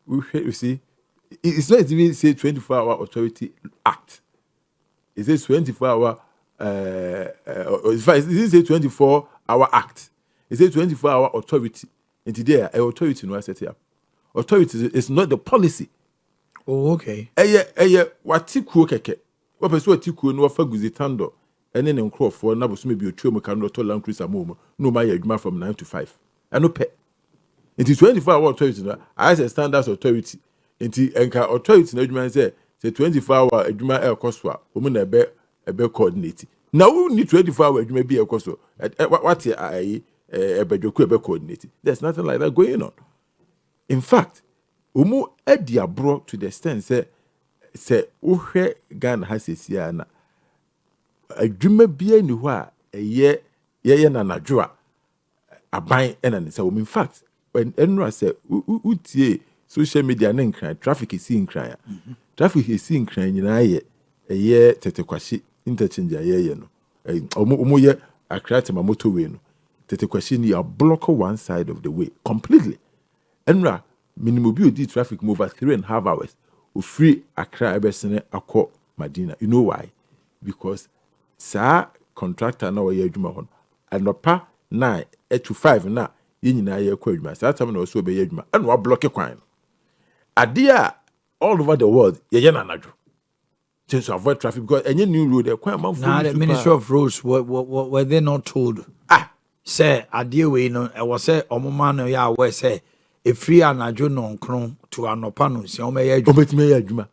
you see, it's not even say 24-hour authority act. It says 24-hour. In fact, it didn't say 24-hour act. It says 24-hour authority. And today, authority no set up. Authority is not the policy. Oh, okay. What tiku keke. What person tiku no fa guzitando. And then crop for na bosu maybe otuo meka to land cruiser mom. No my adwuma from 9 to 5. And no pay. It is 24-hour authority no. As a standards authority. Nti enka authority na adwuma say 24-hour adwuma e koswa. Omo na ebe coordinate. Now we need 24-hour adwuma bi e koso. What ebe coordinate. There's nothing like that going on. In fact, umu edi abro to the extent say uhwe Ghana has a na adwuma bia ni ho a ye na nadwo aban ena ne say in fact when enra say utie social media na nkran traffic is in nkran traffic is in nkran nyina ye tetekwashi interchange ye no umu ye akrate ma motorway no tetekwashi ni block one side of the way completely. Enra minimum bi traffic move at 3.5 hours. We free Accra Ebesene Akko Madina. You know why? Because sa contractor na we adwuma hon. Anopa 9 to 5 na ye nyina ye kwa adwuma. Sa time na also be adwuma. And we block kwan. Adia all over the world ye na anadwo. Just to avoid traffic because any new road there kwan man. Now the Ministry of Roads were they not told? Say adia we no e was say omoma no ya we say a free anajo non kron to anopa no si omeya adwuma. Obetime adwuma.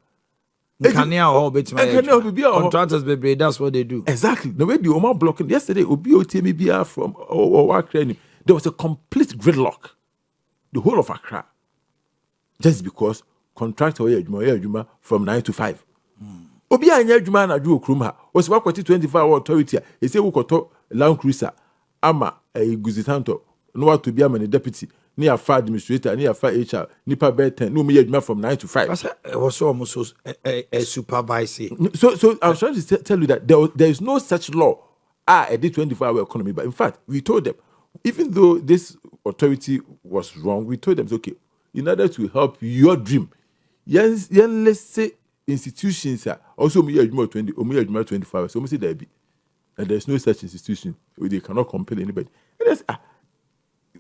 Nkania ho obetime. Contractors be that's what they do. Exactly. The way the Oma blocking yesterday, Obi Otemi Bia from Accra, there was a complete gridlock. The whole of Accra. Just because contractor adwuma from 9 to 5. Obi anya adwuma na adwo okrum ha. Was work 24-hour authority. He say we koto Land Cruiser ama guzitanto no what to be am deputy. Ni afa administrator, ni afa HR, ni pa be 10. No me adwuma from 9 to 5. It was almost a supervisor. So I was trying to tell you that there is no such law. A 24-hour economy. But in fact, we told them, even though this authority was wrong, we told them, okay, in order to help your dream, let's say institutions are also me 24 hours. So we say there be, and there's no such institution. They cannot compel anybody. And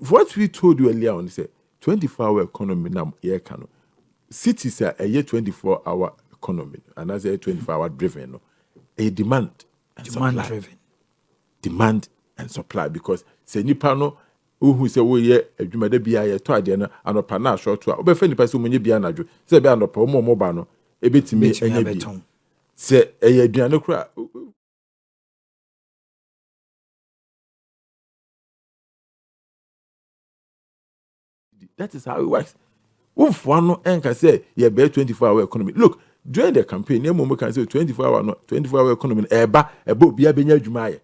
what we told you earlier on is a 24-hour economy now. Cities are a 24-hour economy, and that's a 24-hour driven. A demand driven. Demand and supply because say nipa no who say we ye adwuma da bia ye to ade no anopa na short to obefa nipa say munye bia nadwo say bia anopa mo ba no ebetimi enya bi say eye aduane kura. That is how it works. If one no can say yeah be 24-hour economy. Look, during the campaign, you can say 24-hour economy eba bia benya adwuma.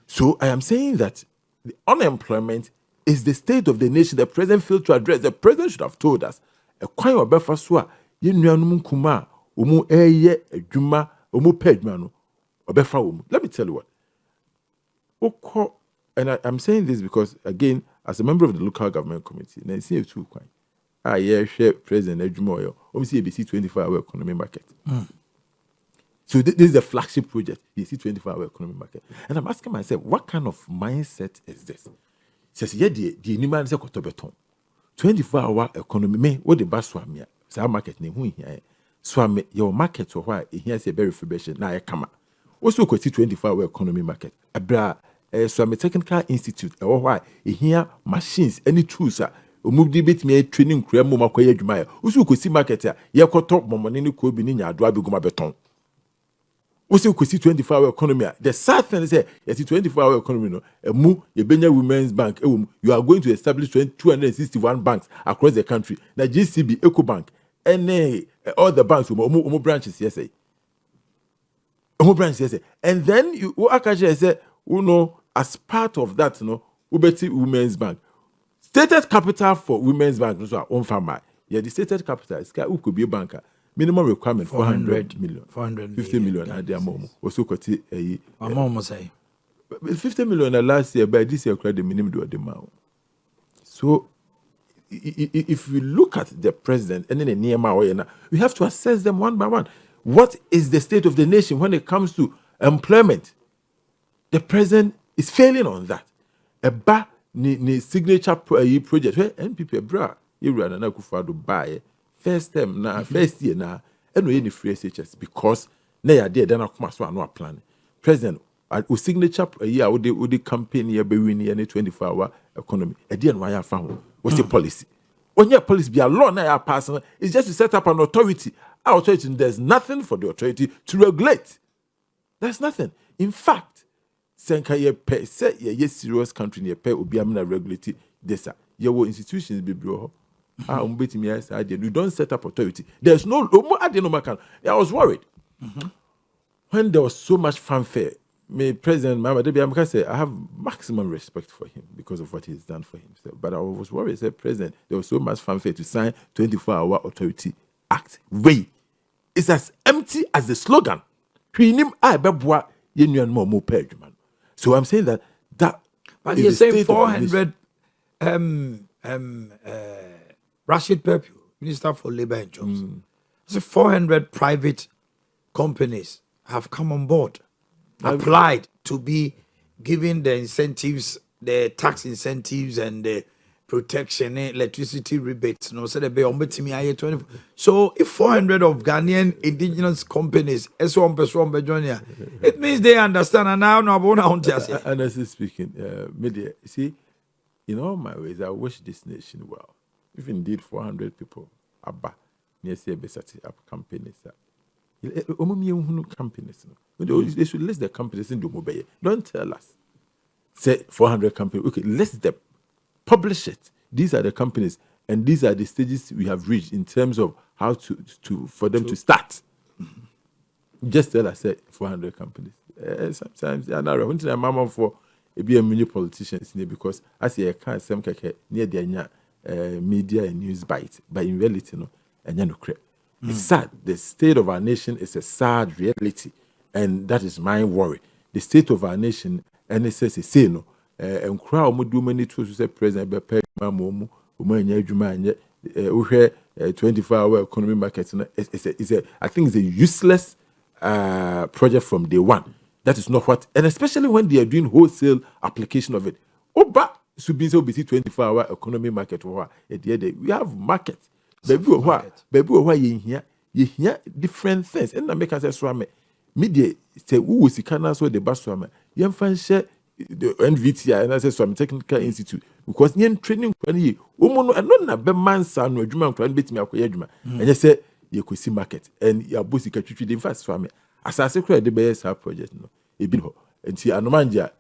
So I am saying that the unemployment is the state of the nation the president failed to address. The president should have told us a kwai obefa so a ye nuanum kuma omu eye adwuma omu pe adwuma no obefa omu. Let me tell you what. And I'm saying this because again, as a member of the local government committee, na see two kwai. Share president adwuma oyo. Omu see ABC 24-hour economy market. So this is a flagship project. You see 24-hour economy market. And I'm asking myself, what kind of mindset is this? Says, yeah, the human is a beton. 24-hour economy, me, what the bus swam here? Market name, who here? Swam your market or why? Here's a very fribration. Now I come up. Also, 24-hour economy market. Abra, Swam Technical Institute, or why? Here, machines, any tools, move debate me training, create more makoye jumaya. Also, could see market here. You could talk more money, could be in your drive, beton. We could see 24-hour economy. The sad thing is that 24-hour economy. No, a Benya Women's Bank. You are going to establish 261 banks across the country. Now GCB, EcoBank, and all the banks, branches. Yes, branches. And then you actually say, as part of that, Ubeti Women's Bank, stated capital for Women's Bank. So on farmer, the stated capital is could be a banker. Minimum requirement 400 million. 450 million at their mom. Also, my mom was say 50 million last year, but this year, the minimum do the amount. So, if we look at the president and then the Nehemiah, we have to assess them one by one. What is the state of the nation when it comes to employment? The president is failing on that. Eba ni signature project where NPP bra you run na Akufo-Addo buy first term na first year na no any free SHS because na ya there then akoma so no plan. President o signature year wo the campaign year be win year 24-hour economy. E dey no ya fa ho. What's the policy? When your policy be a law na ya pass, it's just to set up an authority. Our authority, there's nothing for the authority to regulate. There's nothing. In fact, senka ye pay say ye serious country ye pay obi amina regulate this. Your institutions be bro. You don't set up authority. There's no I was worried. When there was so much fanfare, President Mahama say I have maximum respect for him because of what he's done for himself. But I was worried, said President, there was so much fanfare to sign 24-hour authority act. Way. It's as empty as the slogan. So I'm saying that but you're saying 400 Rashid Pepu, Minister for Labor and Jobs. So 400 private companies have come on board, applied to be given the incentives, the tax incentives and the protection, electricity rebates. No, so they be on 20. So if 400 of Ghanaian indigenous companies, it means they understand. And now, honestly speaking, media, see, in all my ways, I wish this nation well. If indeed 400 people are back near CBSAT up companies, companies, they should list the companies in the mobile. Don't tell us. Say 400 companies. Okay, list them. Publish it. These are the companies, and these are the stages we have reached in terms of how for them to start. Just tell us, say 400 companies. Sometimes I know. When I'm mama for be a many politicians because I say I can't some near the media and news bite, but in reality, no, and no crap. It's sad. The state of our nation is a sad reality, and that is my worry. The state of our nation, and it says, say no. And crowd do many tools say president be pay mamu umanya adwuma anye we 24-hour economy market I think it's a useless project from day one. That is not what, and especially when they are doing wholesale application of it. Oba should be so busy 24-hour economy market or we have market. Baby why you hear different things. And I make us say media say who is the so the bus swam. You fan share the NVTI and I say some technical institute because yen training kwani omo no na be mansa no adwuma nkran betimi akoya adwuma and you say you could see market and your bossy catch the first for me as I say the best project no e bi ho enti anomanja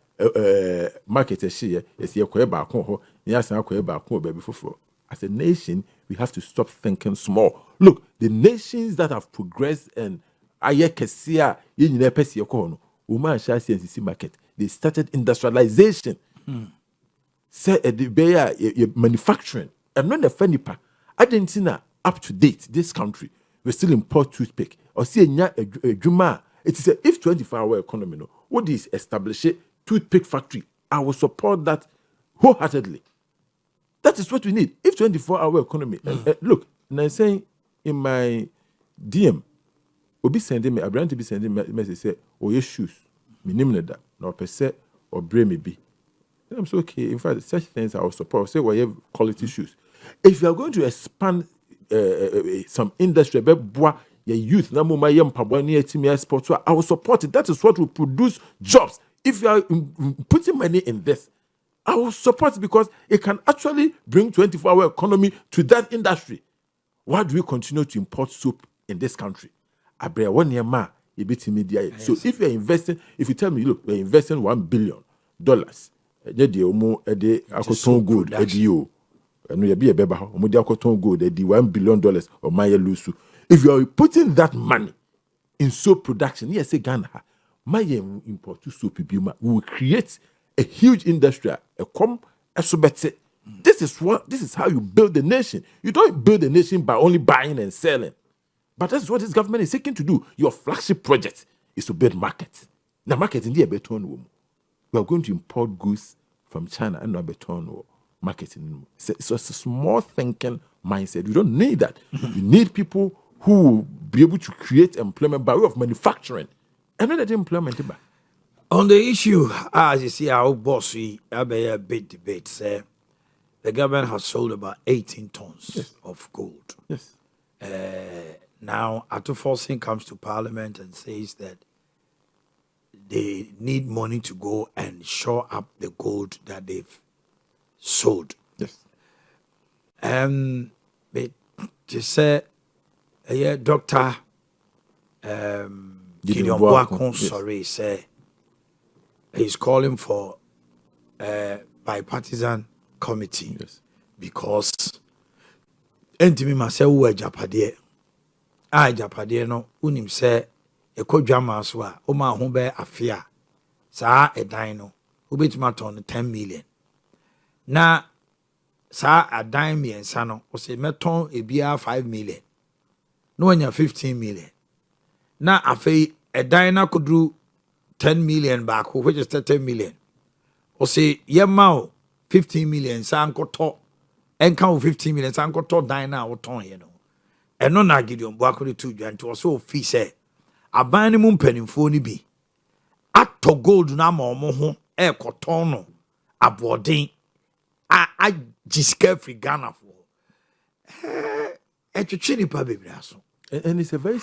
market ehye yes ye koye ba kon ho ya san koye ba kon ba bi foforo. As a nation we have to stop thinking small. Look, the nations that have progressed and ayekesia ye nyina pese ye ko no o man sha CNCC market. They started industrialization. Say the manufacturing. And not the funny part. Argentina up to date. This country we still import toothpick. Or see a juma. It is a if 24-hour economy. No, what is establish a toothpick factory? I will support that wholeheartedly. That is what we need. If 24-hour economy. Look, and I'm saying in my DM, Obi sending me. Abraham to be sending me message say, "Oh, your shoes." Minimum that no per se or bring me be. I'm so okay. In fact, such things I will support. Say we have quality shoes. If you are going to expand some industry, your youth, na mama yam pabani etimi export, I will support it. That is what will produce jobs. If you are putting money in this, I will support it because it can actually bring 24-hour economy to that industry. Why do we continue to import soap in this country? Abrea 1 year ma. So if you're investing, if you tell me, look, we're investing $1 billion, good, and we be a beba, good, $1 billion or my lusu. If you are putting that money in soap production, yes, Ghana, my import to soap, we will create a huge industry, This is how you build the nation. You don't build a nation by only buying and selling. But that's what this government is seeking to do. Your flagship project is to build markets. The market in the beton room. We are going to import goods from China and not beton room. marketing. So it's a small thinking mindset. You don't need that. You need people who will be able to create employment by way of manufacturing. And not that employment. On the issue, as you see, our boss, we have a big debate. Say, the government has sold about 18 tons of gold. Yes. Now, Atto comes to Parliament and says that they need money to go and shore up the gold that they've sold. Yes. But to say, Dr. Gideon Boakon, sorry, say he's calling for a bipartisan committee because entimi myself were Japade. I Japade no unim say a kodjama so a o ma ho be afia saa edan no obetima ton 10 million. Na saa adan miensa no o se meton ebia 5 million. No anya 15 million. Na afei edan na kodru 10 million back, which is 30 million. O se yema 15 million sankoto enka 15 million sankoto dan na wo ton ye no. Eno na Gideon Boakon to dwanto o so fi say aban ne mu mpanimfo ni bi ato gold na ma omo ho e koton no aboden a jiska free Ghana for etwetwe ni pa bebra so. And it's a very